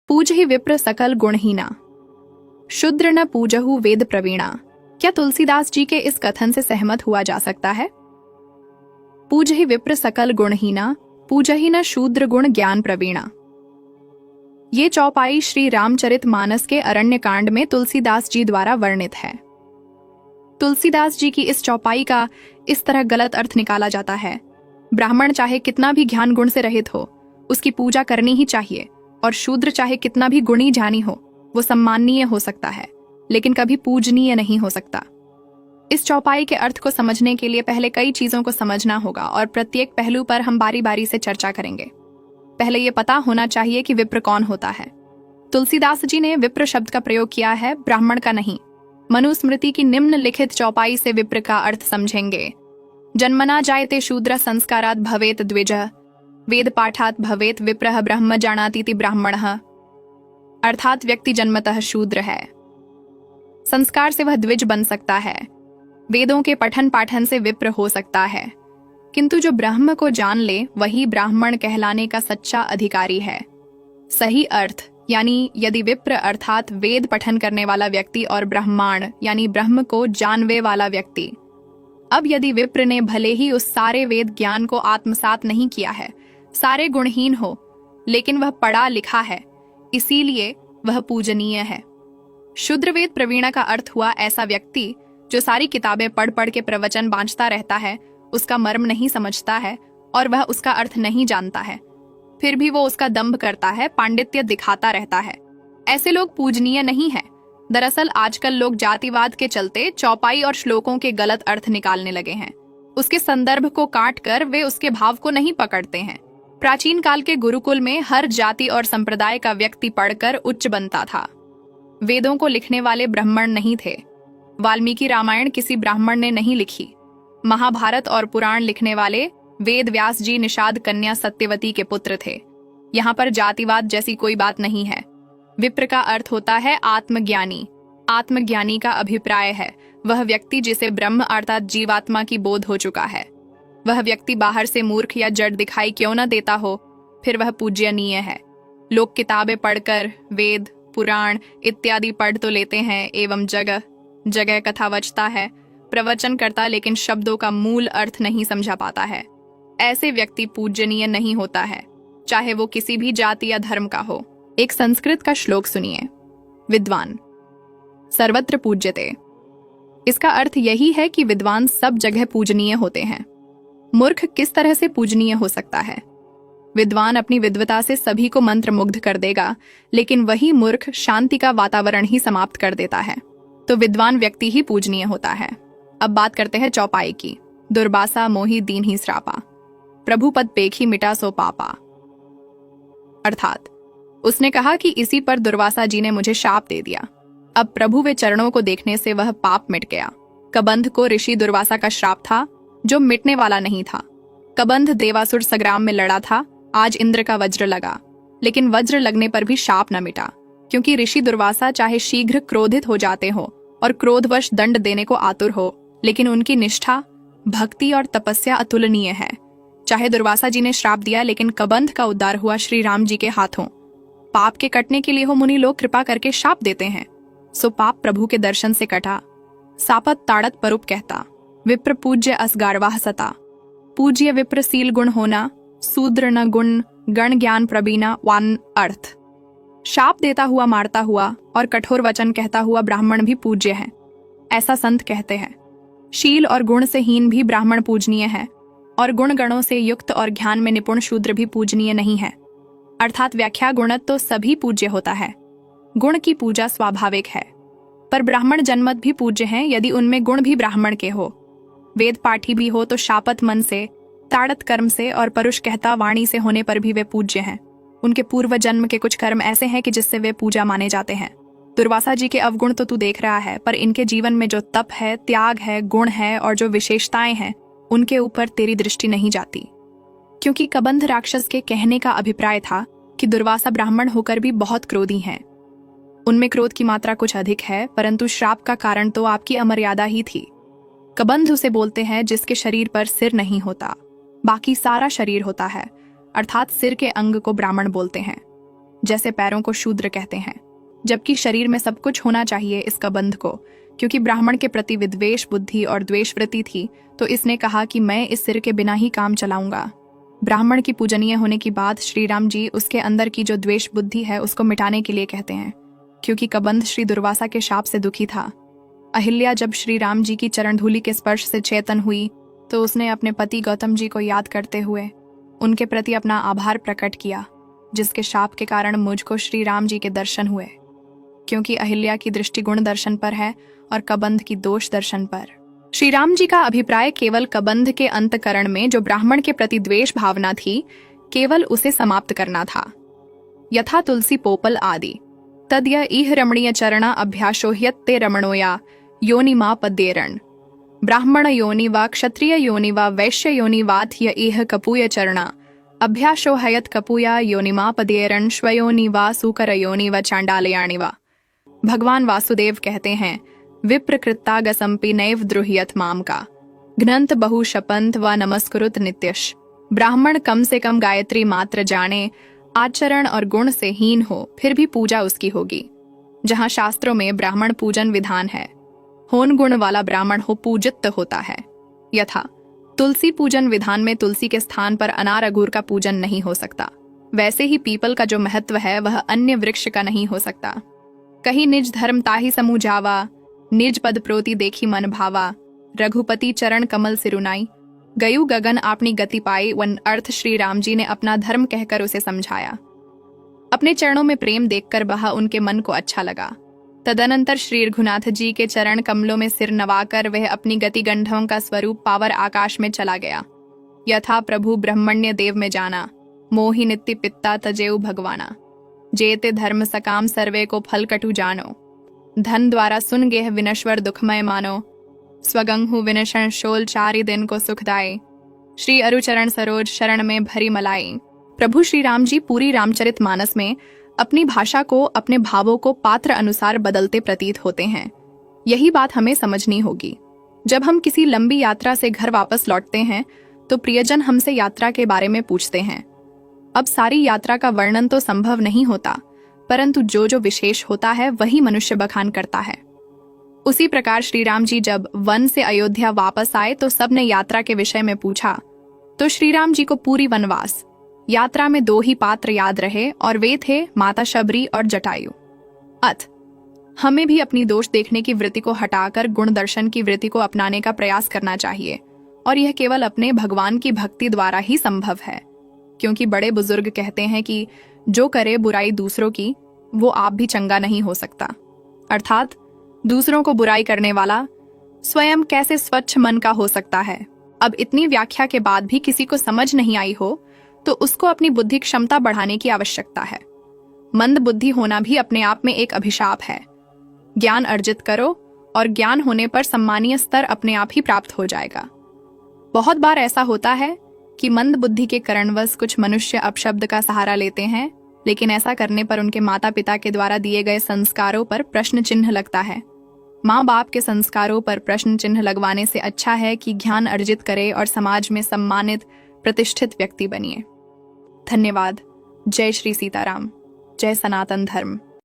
पूजहि विप्र सकल गुणहीना, शूद्र न पूजहु वेद प्रवीणा। क्या तुलसीदास जी के इस कथन से सहमत हुआ जा सकता है? पूजहि विप्र सकल गुणहीना, पूजहि न शूद्र गुण ज्ञान प्रवीणा। ये चौपाई श्री रामचरितमानस के अरण्य कांड में तुलसीदास जी द्वारा वर्णित है। तुलसीदास जी की इस चौपाई का इस तरह गलत अर्थ निकाला जाता है। ब्राह्मण चाहे कितना भी ज्ञान गुण से रहित हो, उसकी पूजा करनी ही चाहिए, और शूद्र चाहे कितना भी गुणी ज्ञानी हो, वो सम्माननीय हो सकता है, लेकिन कभी पूजनीय नहीं हो सकता। इस चौपाई के अर्थ को समझने के लिए पहले कई चीजों को समझना होगा और प्रत्येक पहलू पर हम बारी बारी से चर्चा करेंगे। पहले ये पता होना चाहिए कि विप्र कौन होता है। तुलसीदास जी ने विप्र शब्द का प्रयोग किया है, ब्राह्मण का नहीं। मनुस्मृति की निम्नलिखित चौपाई से विप्र का अर्थ समझेंगे। जन्मना जायते शूद्र संस्कारात् भवेत द्विज, वेद पाठात् भवेत विप्रः ब्रह्म जानातीति ब्राह्मणः। अर्थात व्यक्ति जन्मतः शूद्र है, संस्कार से वह द्विज बन सकता है, वेदों के पठन पाठन से विप्र हो सकता है, किंतु जो ब्रह्म को जान ले वही ब्राह्मण कहलाने का सच्चा अधिकारी है। सही अर्थ यानी यदि विप्र अर्थात वेद पठन करने वाला व्यक्ति और ब्राह्मण यानी ब्रह्म को जानवे वाला व्यक्ति। अब यदि विप्र ने भले ही उस सारे वेद ज्ञान को आत्मसात नहीं किया है, सारे गुणहीन हो, लेकिन वह पढ़ा लिखा है, इसीलिए वह पूजनीय है। शूद्र वेद प्रवीणा का अर्थ हुआ ऐसा व्यक्ति जो सारी किताबें पढ़ पढ़ के प्रवचन बांचता रहता है, उसका मर्म नहीं समझता है और वह उसका अर्थ नहीं जानता है, फिर भी वो उसका दंभ करता है, पांडित्य दिखाता रहता है। ऐसे लोग पूजनीय नहीं है। दरअसल आजकल लोग जातिवाद के चलते चौपाई और श्लोकों के गलत अर्थ निकालने लगे हैं। उसके संदर्भ को काट कर वे उसके भाव को नहीं पकड़ते हैं। प्राचीन काल के गुरुकुल में हर जाति और संप्रदाय का व्यक्ति पढ़कर उच्च बनता था। वेदों को लिखने वाले ब्राह्मण नहीं थे। वाल्मीकि रामायण किसी ब्राह्मण ने नहीं लिखी। महाभारत और पुराण लिखने वाले वेद व्यास जी निषाद कन्या सत्यवती के पुत्र थे। यहाँ पर जातिवाद जैसी कोई बात नहीं है। विप्र का अर्थ होता है आत्मज्ञानी। आत्मज्ञानी का अभिप्राय है वह व्यक्ति जिसे ब्रह्म अर्थात जीवात्मा की बोध हो चुका है। वह व्यक्ति बाहर से मूर्ख या जड़ दिखाई क्यों न देता हो, फिर वह पूज्यनीय है। लोग किताबें पढ़कर वेद पुराण इत्यादि पढ़ तो लेते हैं, एवं जगह जगह कथावचता है, प्रवचन करता, लेकिन शब्दों का मूल अर्थ नहीं समझा पाता है। ऐसे व्यक्ति पूजनीय नहीं होता है, चाहे वो किसी भी जाति या धर्म का हो। एक संस्कृत का श्लोक सुनिए। विद्वान सर्वत्र पूज्यते। इसका अर्थ यही है कि विद्वान सब जगह पूजनीय होते हैं। मूर्ख किस तरह से पूजनीय हो सकता है? विद्वान अपनी विद्वता से सभी को मंत्रमुग्ध कर देगा, लेकिन वही मूर्ख शांति का वातावरण ही समाप्त कर देता है। तो विद्वान व्यक्ति ही पूजनीय होता है। अब बात करते हैं चौपाई की। दुर्वासा मोहि दीन ही श्रापा, प्रभु पद पेखी मिटा सो पापा। अर्थात उसने कहा कि इसी पर दुर्वासा जी ने मुझे शाप दे दिया। अब प्रभु वे चरणों को देखने से वह पाप मिट गया। कबंध को ऋषि दुर्वासा का श्राप था जो मिटने वाला नहीं था। कबंध देवासुर संग्राम में लड़ा था, आज इंद्र का वज्र लगा, लेकिन वज्र लगने पर भी शाप न मिटा, क्योंकि ऋषि दुर्वासा चाहे शीघ्र क्रोधित हो जाते हो और क्रोधवश दंड देने को आतुर हो, लेकिन उनकी निष्ठा भक्ति और तपस्या अतुलनीय है। चाहे दुर्वासा जी ने श्राप दिया, लेकिन कबंध का उद्धार हुआ श्री राम जी के हाथों। पाप के कटने के लिए हो मुनि लोग कृपा करके शाप देते हैं, सो पाप प्रभु के दर्शन से कटा। सापत ताड़त परुप कहता, विप्र पूज्य असगाड़वाह सता। पूज्य विप्र सील गुण होना, शूद्र न गुण गण ज्ञान प्रवीणा। वान अर्थ शाप देता हुआ, मारता हुआ और कठोर वचन कहता हुआ ब्राह्मण भी पूज्य है, ऐसा संत कहते हैं। शील और गुण से हीन भी ब्राह्मण पूजनीय है, और गुण गणों से युक्त और ज्ञान में निपुण शूद्र भी पूजनीय नहीं है। अर्थात व्याख्या गुणत तो सभी पूज्य होता है, गुण की पूजा स्वाभाविक है, पर ब्राह्मण जन्मत भी पूज्य हैं यदि उनमें गुण भी ब्राह्मण के हो। वेद पाठी भी हो तो शापत मन से, ताड़त कर्म से और परुष कहता वाणी से होने पर भी वे पूज्य हैं। उनके पूर्व जन्म के कुछ कर्म ऐसे हैं कि जिससे वे पूजा माने जाते हैं। दुर्वासा जी के अवगुण तो तू देख रहा है, पर इनके जीवन में जो तप है, त्याग है, गुण है और जो विशेषताएं हैं, उनके ऊपर तेरी दृष्टि नहीं जाती। क्योंकि कबंध राक्षस के कहने का अभिप्राय था कि दुर्वासा ब्राह्मण होकर भी बहुत क्रोधी हैं। उनमें क्रोध की मात्रा कुछ अधिक है, परंतु श्राप का कारण तो आपकी अमर्यादा ही थी। कबंध उसे बोलते हैं जिसके शरीर पर सिर नहीं होता, बाकी सारा शरीर होता है, अर्थात सिर के अंग को ब्राह्मण बोलते हैं। जैसे पैरों को शूद्र कहते हैं, जबकि शरीर में सब कुछ होना चाहिए इस कबंध को। क्योंकि ब्राह्मण के प्रति विद्वेष बुद्धि और द्वेषवृत्ति थी, तो इसने कहा कि मैं इस सिर के बिना ही काम चलाऊंगा। ब्राह्मण की पूजनीय होने की बात श्री राम जी उसके अंदर की जो द्वेष बुद्धि है उसको मिटाने के लिए कहते हैं, क्योंकि कबंध श्री दुर्वासा के शाप से दुखी था। अहिल्या जब श्री राम जी की चरण धूलि के स्पर्श से चेतन हुई तो उसने अपने पति गौतम जी को याद करते हुए उनके प्रति अपना आभार प्रकट किया, जिसके शाप के कारण मुझको श्री राम जी के दर्शन हुए। क्योंकि अहिल्या की दृष्टि गुण दर्शन पर है और कबंध की दोष दर्शन पर। श्री राम जी का अभिप्राय केवल कबंध के अंतकरण में जो ब्राह्मण के प्रति द्वेष भावना थी, केवल उसे समाप्त करना था। यथा तुलसी पोपल आदि तद्य इह रमणीय चरणा अभ्यासो ह्यत्ते रमणोया योनिमा पद्येरण ब्राह्मण योनि वा क्षत्रिय योनि वा वैश्य योनि वाथ्य इह कपूय चरणा अभ्यासो हयत कपूया योनिमा पद्येरण श्वयोनि वा सूकर योनि व चांडालयाणि वा। भगवान वासुदेव कहते हैं, विप्रकृतागसंपि नैव द्रुह्यत माम का घ्नंत बहु शपंत व नमस्कुरुत नित्यश। ब्राह्मण कम से कम गायत्री मात्र जाने, आचरण और गुण से हीन हो, फिर भी पूजा उसकी होगी। जहाँ शास्त्रों में ब्राह्मण पूजन विधान है, होन गुण वाला ब्राह्मण हो पूजित होता है। यथा तुलसी पूजन विधान में तुलसी के स्थान पर अनार अगूर का पूजन नहीं हो सकता, वैसे ही पीपल का जो महत्व है वह अन्य वृक्ष का नहीं हो सकता। कहीं निज धर्म ताहि समूह जावा, निज पद प्रोति देखी मन भावा, रघुपति चरण कमल सिरुनाई, गयु गगन आपनी गति पाई। वन अर्थ श्री राम जी ने अपना धर्म कहकर उसे समझाया। अपने चरणों में प्रेम देखकर वह उनके मन को अच्छा लगा। तदनंतर श्री रघुनाथ जी के चरण कमलों में सिर नवाकर वह अपनी गति गंधों का स्वरूप पावर आकाश में चला गया। यथा प्रभु ब्रह्मण्य देव में जाना, मोहि नित्य पित्ता तजेउ भगवाना, जेते धर्म सकाम सर्वे को फल कटु जानो, धन द्वारा सुन गेह विनश्वर दुखमय मानो, स्वगंहु विनशन शोल चारि दिन को सुखदाई, श्री अरुचरण सरोज शरण में भरी मलाई। प्रभु श्री राम जी पूरी रामचरित मानस में अपनी भाषा को, अपने भावों को पात्र अनुसार बदलते प्रतीत होते हैं। यही बात हमें समझनी होगी। जब हम किसी लंबी यात्रा से घर वापस लौटते हैं तो प्रियजन हमसे यात्रा के बारे में पूछते हैं। अब सारी यात्रा का वर्णन तो संभव नहीं होता, परंतु जो जो विशेष होता है वही मनुष्य बखान करता है। उसी प्रकार श्री राम जी जब वन से अयोध्या वापस आए तो सबने यात्रा के विषय में पूछा, तो श्री राम जी को पूरी वनवास यात्रा में 2 ही पात्र याद रहे, और वे थे माता शबरी और जटायु। अथ हमें भी अपनी दोष देखने की वृत्ति को हटाकर गुण दर्शन की वृत्ति को अपनाने का प्रयास करना चाहिए, और यह केवल अपने भगवान की भक्ति द्वारा ही संभव है। क्योंकि बड़े बुजुर्ग कहते हैं कि जो करे बुराई दूसरों की, वो आप भी चंगा नहीं हो सकता। अर्थात दूसरों को बुराई करने वाला स्वयं कैसे स्वच्छ मन का हो सकता है। अब इतनी व्याख्या के बाद भी किसी को समझ नहीं आई हो तो उसको अपनी बुद्धि क्षमता बढ़ाने की आवश्यकता है। मंद बुद्धि होना भी अपने आप में एक अभिशाप है। ज्ञान अर्जित करो और ज्ञान होने पर सम्मानीय स्तर अपने आप ही प्राप्त हो जाएगा। बहुत बार ऐसा होता है कि मंद बुद्धि के कारणवश कुछ मनुष्य अपशब्द का सहारा लेते हैं, लेकिन ऐसा करने पर उनके माता पिता के द्वारा दिए गए संस्कारों पर प्रश्न चिन्ह लगता है। माँ बाप के संस्कारों पर प्रश्न चिन्ह लगवाने से अच्छा है कि ज्ञान अर्जित करे और समाज में सम्मानित प्रतिष्ठित व्यक्ति बनिए। धन्यवाद। जय श्री सीताराम। जय सनातन धर्म।